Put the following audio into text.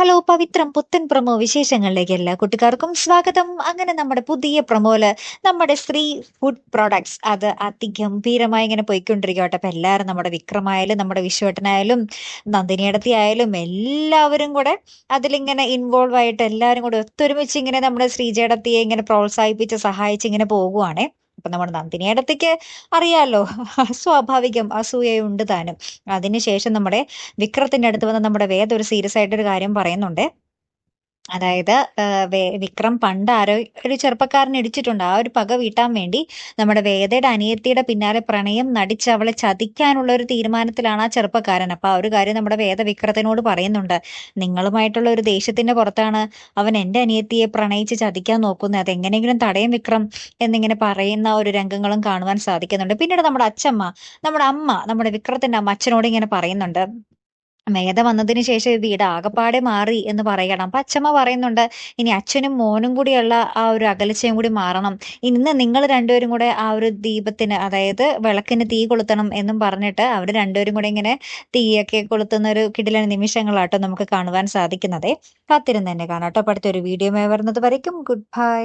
Hello പവിത്രം പുത്തൻ promo വിശേഷങ്ങളിലേക്ക് എല്ലാ കുട്ടിക്കാർക്കും സ്വാഗതം. അങ്ങനെ നമ്മുടെ പുതിയ പ്രൊമോയില് നമ്മുടെ സ്ത്രീ ഫുഡ് പ്രോഡക്ട്സ് അത് അതിഗംഭീരമായി ഇങ്ങനെ പോയിക്കൊണ്ടിരിക്കുക കേട്ടോ. അപ്പൊ എല്ലാവരും നമ്മുടെ വിക്രമായാലും നമ്മുടെ വിശ്വട്ടനായാലും നന്ദിനിയടത്തി ആയാലും എല്ലാവരും കൂടെ അതിലിങ്ങനെ ഇൻവോൾവ് ആയിട്ട് എല്ലാവരും കൂടെ ഒത്തൊരുമിച്ച് ഇങ്ങനെ നമ്മുടെ ശ്രീജേടത്തിയെ ഇങ്ങനെ പ്രോത്സാഹിപ്പിച്ച് സഹായിച്ച് ഇങ്ങനെ പോകുവാണേ. അപ്പൊ നമ്മുടെ നന്ദിനിയടത്തിക്ക് അറിയാലോ, സ്വാഭാവികം അസൂയയുണ്ട് താനും. അതിനുശേഷം നമ്മുടെ വിക്രത്തിന്റെ അടുത്ത് വന്ന് നമ്മുടെ വേദ ഒരു സീരിയസ് ആയിട്ടൊരു കാര്യം പറയുന്നുണ്ട്. അതായത് വിക്രം പണ്ട് ആരോ ഒരു ചെറുപ്പക്കാരനെ ഇടിച്ചിട്ടുണ്ട്. ആ ഒരു പക വീട്ടാൻ വേണ്ടി നമ്മുടെ വേദയുടെ അനിയത്തിയുടെ പിന്നാലെ പ്രണയം നടിച്ച് അവളെ ചതിക്കാനുള്ള ഒരു തീരുമാനത്തിലാണ് ആ ചെറുപ്പക്കാരൻ. അപ്പൊ ആ ഒരു കാര്യം നമ്മുടെ വേദ വിക്രത്തിനോട് പറയുന്നുണ്ട്. നിങ്ങളുമായിട്ടുള്ള ഒരു ദേഷ്യത്തിന്റെ പുറത്താണ് അവൻ എന്റെ അനിയത്തിയെ പ്രണയിച്ച് ചതിക്കാൻ നോക്കുന്നത്. അതെങ്ങനെയെങ്കിലും തടയും വിക്രം എന്നിങ്ങനെ പറയുന്ന ഒരു രംഗങ്ങളും കാണുവാൻ സാധിക്കുന്നുണ്ട്. പിന്നീട് നമ്മുടെ അമ്മ നമ്മുടെ വിക്രത്തിന്റെ അമ്മ അച്ഛനോട് ഇങ്ങനെ പറയുന്നുണ്ട്. വേദ വന്നതിന് ശേഷം ഈ വീട് ആകപ്പാടെ മാറി എന്ന് പറയണം. അപ്പൊ അച്ഛമ്മ പറയുന്നുണ്ട്, ഇനി അച്ഛനും മോനും കൂടിയുള്ള ആ ഒരു അകൽച്ചയും കൂടി മാറണം. ഇന്ന് നിങ്ങൾ രണ്ടുപേരും കൂടെ ആ ഒരു ദീപത്തിന്, അതായത് വിളക്കിന് തീ കൊളുത്തണം എന്നും പറഞ്ഞിട്ട് അവര് രണ്ടുപേരും കൂടെ ഇങ്ങനെ തീയൊക്കെ കൊളുത്തുന്ന ഒരു കിടിലൻ നിമിഷങ്ങളാട്ടോ നമുക്ക് കാണുവാൻ സാധിക്കുന്നത്. കാത്തിരുന്ന് തന്നെ കാണാട്ടോ. അപ്പൊ അടുത്തൊരു വീഡിയോ വരുന്നത് വരയ്ക്കും ഗുഡ് ബൈ.